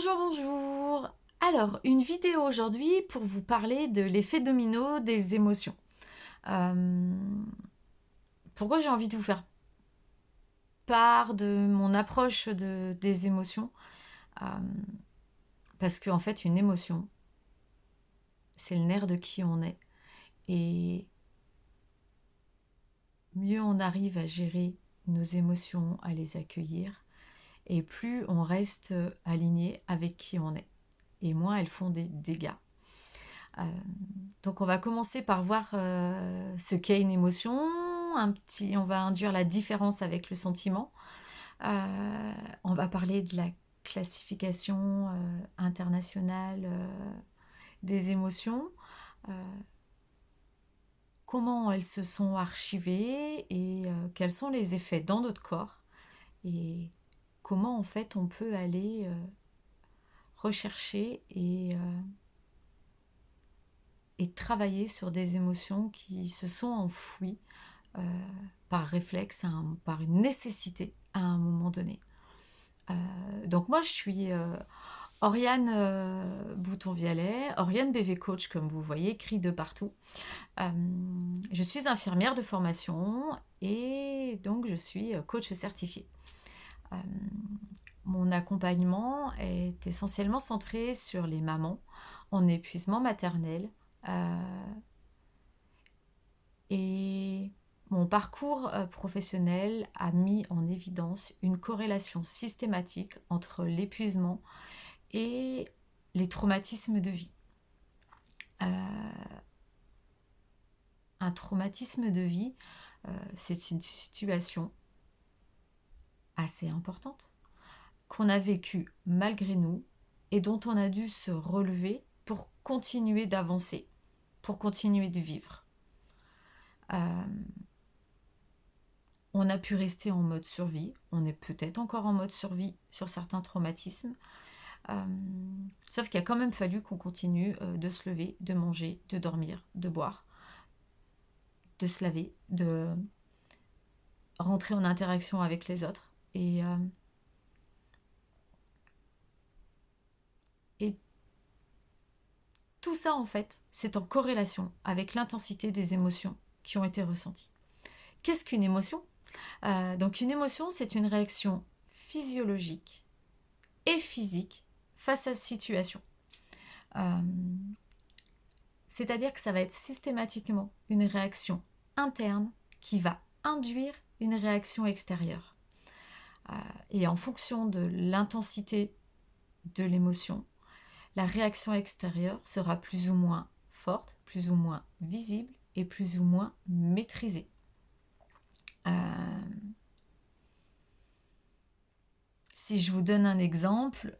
Bonjour, bonjour. Alors, une vidéo aujourd'hui pour vous parler de l'effet domino des émotions. Euh, Pourquoi j'ai envie de vous faire part de mon approche des émotions? Euh, Parce qu'en fait, une émotion, c'est le nerf de qui on est. Et mieux on arrive à gérer nos émotions, à les accueillir, et plus on reste aligné avec qui on est. Et moins elles font des dégâts. Euh, donc on va commencer par voir ce qu'est une émotion. On va induire la différence avec le sentiment. On va parler de la classification internationale des émotions, euh, comment elles se sont archivées et quels sont les effets dans notre corps et comment en fait on peut aller rechercher et travailler sur des émotions qui se sont enfouies euh, par réflexe, par une nécessité à un moment donné. Donc moi je suis Oriane Bouton-Vialet, Oriane BV Coach comme vous voyez, écrit de partout. Je suis infirmière de formation et donc je suis coach certifiée. Euh, Mon accompagnement est essentiellement centré sur les mamans en épuisement maternel et mon parcours professionnel a mis en évidence une corrélation systématique entre l'épuisement et les traumatismes de vie. Un traumatisme de vie, c'est une situation assez importante qu'on a vécue malgré nous et dont on a dû se relever pour continuer d'avancer, pour continuer de vivre. On a pu rester en mode survie, on est peut-être encore en mode survie sur certains traumatismes, sauf qu'il a quand même fallu qu'on continue de se lever, de manger, de dormir, de boire, de se laver, de rentrer en interaction avec les autres. Et tout ça, en fait, c'est en corrélation avec l'intensité des émotions qui ont été ressenties. Qu'est-ce qu'une émotion? Donc une émotion, c'est une réaction physiologique et physique face à cette situation. Euh, C'est-à-dire que ça va être systématiquement une réaction interne qui va induire une réaction extérieure. Et en fonction de l'intensité de l'émotion, la réaction extérieure sera plus ou moins forte, plus ou moins visible et plus ou moins maîtrisée. Si je vous donne un exemple,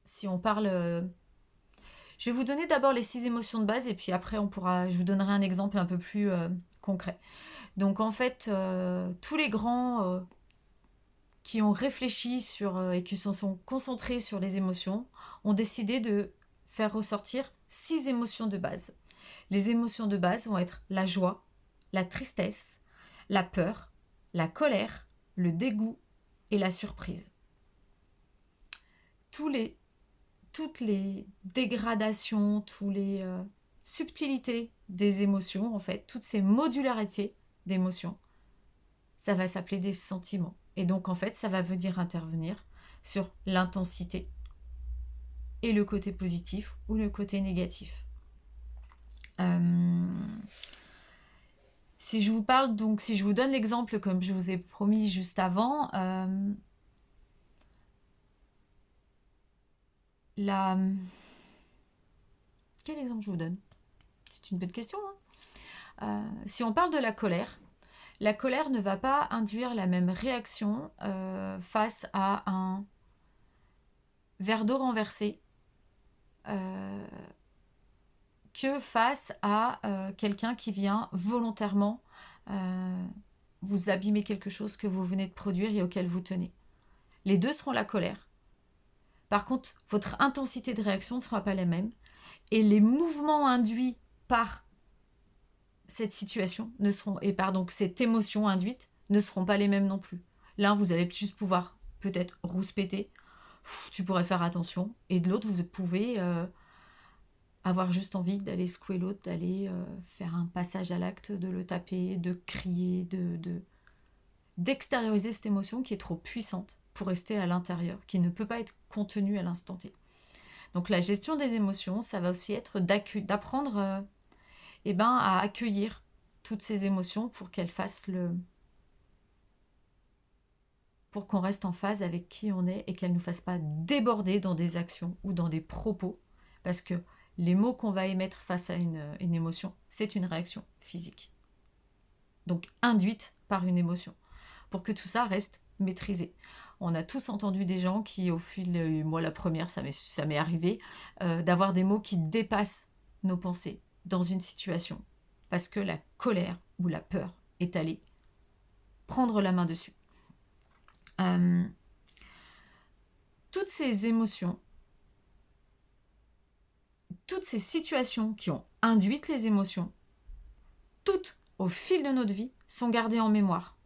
si on parle... je vais vous donner d'abord les 6 émotions de base et puis après je vous donnerai un exemple un peu plus concret. Donc en fait, tous les grands qui ont réfléchi et qui se sont concentrés sur les émotions ont décidé de faire ressortir 6 émotions de base. Les émotions de base vont être la joie, la tristesse, la peur, la colère, le dégoût et la surprise. Toutes les dégradations, toutes les subtilités des émotions, en fait, toutes ces modularités d'émotions, ça va s'appeler des sentiments. Et donc, en fait, ça va venir intervenir sur l'intensité et le côté positif ou le côté négatif. Si je vous parle, donc, si je vous donne l'exemple comme je vous ai promis juste avant, quel exemple je vous donne? C'est une bonne question. Si on parle de la colère ne va pas induire la même réaction face à un verre d'eau renversé que face à quelqu'un qui vient volontairement vous abîmer quelque chose que vous venez de produire et auquel vous tenez. Les deux seront la colère. Par contre, votre intensité de réaction ne sera pas la même et les mouvements induits par cette situation ne seront, et par donc cette émotion induite ne seront pas les mêmes non plus. L'un, vous allez juste pouvoir peut-être rouspéter, tu pourrais faire attention, et de l'autre, vous pouvez avoir juste envie d'aller secouer l'autre, d'aller faire un passage à l'acte, de le taper, de crier, d'extérioriser cette émotion qui est trop puissante pour rester à l'intérieur, qui ne peut pas être contenue à l'instant T. Donc la gestion des émotions, ça va aussi être d'apprendre à accueillir toutes ces émotions pour qu'elles fassent pour qu'on reste en phase avec qui on est et qu'elles ne nous fassent pas déborder dans des actions ou dans des propos, parce que les mots qu'on va émettre face à une émotion, c'est une réaction physique. Donc induite par une émotion. Pour que tout ça reste maîtrisé. On a tous entendu des gens qui, au fil, moi la première, ça m'est arrivé, d'avoir des mots qui dépassent nos pensées dans une situation. Parce que la colère ou la peur est allée prendre la main dessus. Toutes ces émotions, toutes ces situations qui ont induit les émotions, toutes au fil de notre vie, sont gardées en mémoire.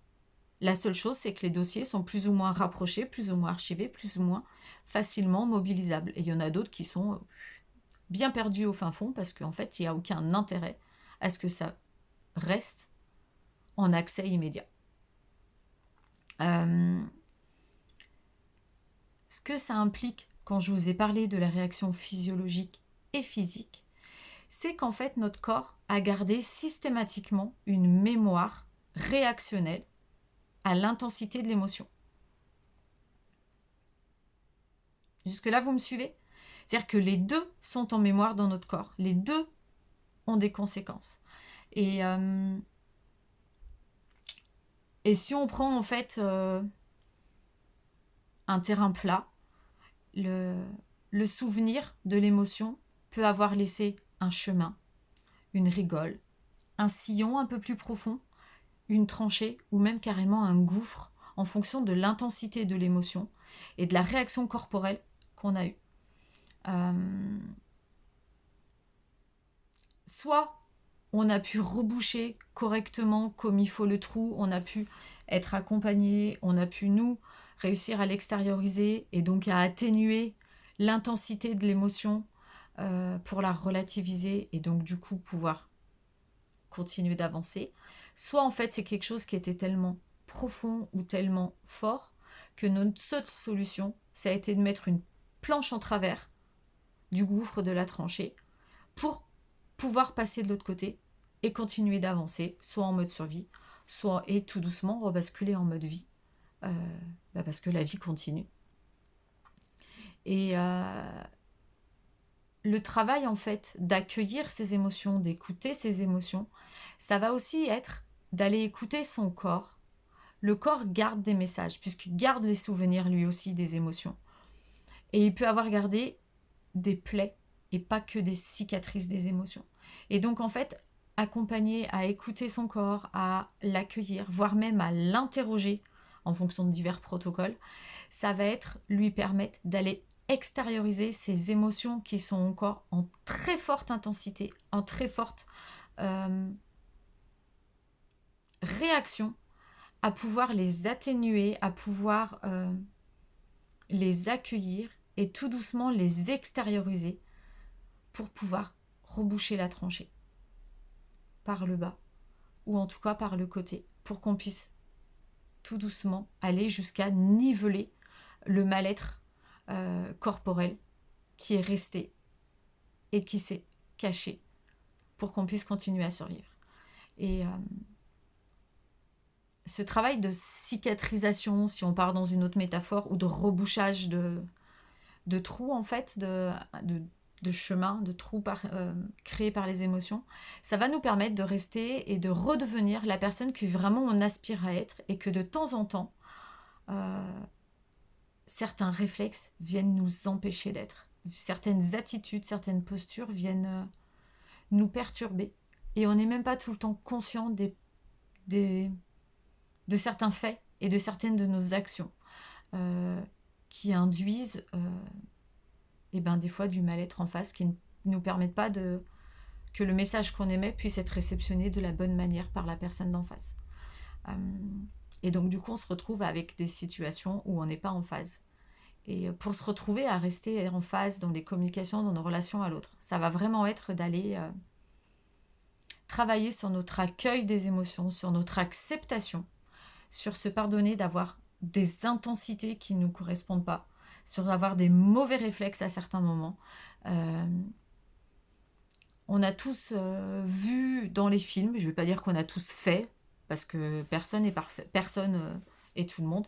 La seule chose, c'est que les dossiers sont plus ou moins rapprochés, plus ou moins archivés, plus ou moins facilement mobilisables. Et il y en a d'autres qui sont bien perdus au fin fond parce qu'en fait, il n'y a aucun intérêt à ce que ça reste en accès immédiat. Ce que ça implique, quand je vous ai parlé de la réaction physiologique et physique, c'est qu'en fait, notre corps a gardé systématiquement une mémoire réactionnelle à l'intensité de l'émotion. Jusque-là, vous me suivez ? C'est-à-dire que les deux sont en mémoire dans notre corps. Les deux ont des conséquences. Et si on prend en fait un terrain plat, le souvenir de l'émotion peut avoir laissé un chemin, une rigole, un sillon un peu plus profond, une tranchée ou même carrément un gouffre en fonction de l'intensité de l'émotion et de la réaction corporelle qu'on a eue. Soit on a pu reboucher correctement comme il faut le trou, on a pu être accompagné, on a pu nous réussir à l'extérioriser et donc à atténuer l'intensité de l'émotion pour la relativiser et donc du coup pouvoir continuer d'avancer. Soit en fait c'est quelque chose qui était tellement profond ou tellement fort que notre seule solution, ça a été de mettre une planche en travers du gouffre de la tranchée pour pouvoir passer de l'autre côté et continuer d'avancer, soit en mode survie, soit et tout doucement rebasculer en mode vie, parce que la vie continue. Et le travail en fait d'accueillir ces émotions, d'écouter ces émotions, ça va aussi être d'aller écouter son corps. Le corps garde des messages, puisqu'il garde les souvenirs lui aussi des émotions. Et il peut avoir gardé des plaies et pas que des cicatrices des émotions. Et donc en fait, accompagner à écouter son corps, à l'accueillir, voire même à l'interroger en fonction de divers protocoles, ça va être lui permettre d'aller extérioriser ces émotions qui sont encore en très forte intensité, en très forte réaction, à pouvoir les atténuer, à pouvoir les accueillir et tout doucement les extérioriser pour pouvoir reboucher la tranchée par le bas ou en tout cas par le côté pour qu'on puisse tout doucement aller jusqu'à niveler le mal-être corporel qui est resté et qui s'est caché pour qu'on puisse continuer à survivre. Et ce travail de cicatrisation, si on part dans une autre métaphore, ou de rebouchage de trous en fait, de chemins, de trous créés par les émotions, ça va nous permettre de rester et de redevenir la personne que vraiment on aspire à être et que de temps en temps, certains réflexes viennent nous empêcher d'être. Certaines attitudes, certaines postures viennent nous perturber et on n'est même pas tout le temps conscient de certains faits et de certaines de nos actions qui induisent des fois du mal-être en face, qui ne nous permettent pas que le message qu'on émet puisse être réceptionné de la bonne manière par la personne d'en face. Et donc du coup, on se retrouve avec des situations où on n'est pas en phase. Et pour se retrouver à rester en phase dans les communications, dans nos relations à l'autre, ça va vraiment être d'aller travailler sur notre accueil des émotions, sur notre acceptation, sur se pardonner d'avoir des intensités qui ne nous correspondent pas, sur avoir des mauvais réflexes à certains moments. Euh, on a tous vu dans les films, je ne vais pas dire qu'on a tous fait, parce que personne n'est parfait, personne est tout le monde,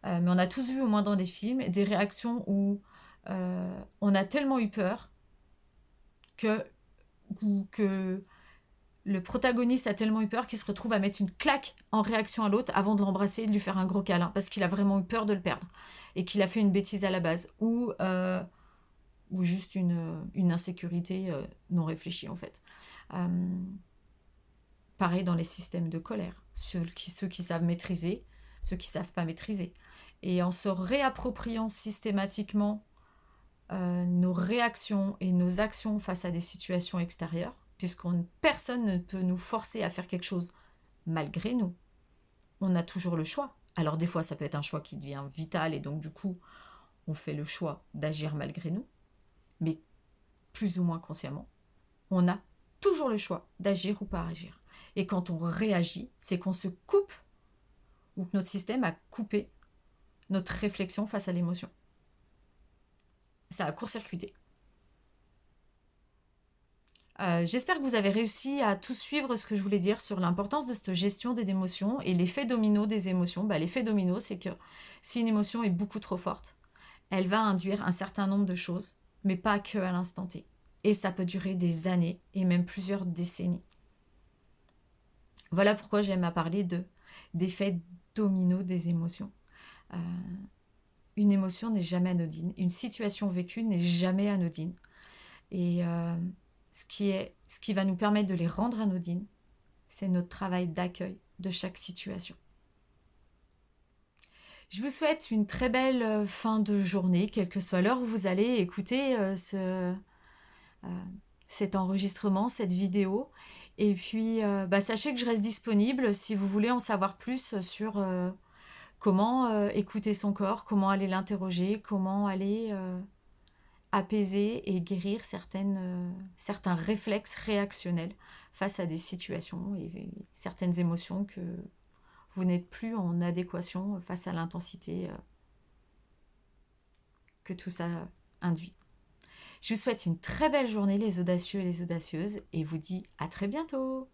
mais on a tous vu au moins dans des films des réactions où on a tellement eu peur que, que le protagoniste a tellement eu peur qu'il se retrouve à mettre une claque en réaction à l'autre avant de l'embrasser et de lui faire un gros câlin parce qu'il a vraiment eu peur de le perdre et qu'il a fait une bêtise à la base ou juste une insécurité non réfléchie en fait. Euh, pareil dans les systèmes de colère, ceux qui savent maîtriser, ceux qui ne savent pas maîtriser. Et en se réappropriant systématiquement nos réactions et nos actions face à des situations extérieures, puisque personne ne peut nous forcer à faire quelque chose malgré nous. On a toujours le choix. Alors des fois, ça peut être un choix qui devient vital et donc du coup, on fait le choix d'agir malgré nous, mais plus ou moins consciemment. On a toujours le choix d'agir ou pas agir. Et quand on réagit, c'est qu'on se coupe ou que notre système a coupé notre réflexion face à l'émotion. Ça a court-circuité. J'espère que vous avez réussi à tout suivre ce que je voulais dire sur l'importance de cette gestion des émotions et l'effet domino des émotions. L'effet domino, c'est que si une émotion est beaucoup trop forte, elle va induire un certain nombre de choses, mais pas que à l'instant T. Et ça peut durer des années et même plusieurs décennies. Voilà pourquoi j'aime à parler d'effet domino des émotions. Euh, une émotion n'est jamais anodine. Une situation vécue n'est jamais anodine. Et ce qui va nous permettre de les rendre anodines, c'est notre travail d'accueil de chaque situation. Je vous souhaite une très belle fin de journée, quelle que soit l'heure où vous allez écouter cet enregistrement, cette vidéo. Et puis, sachez que je reste disponible si vous voulez en savoir plus sur comment écouter son corps, comment aller l'interroger, comment aller apaiser et guérir certains réflexes réactionnels face à des situations et certaines émotions que vous n'êtes plus en adéquation face à l'intensité que tout ça induit. Je vous souhaite une très belle journée les audacieux et les audacieuses et vous dis à très bientôt.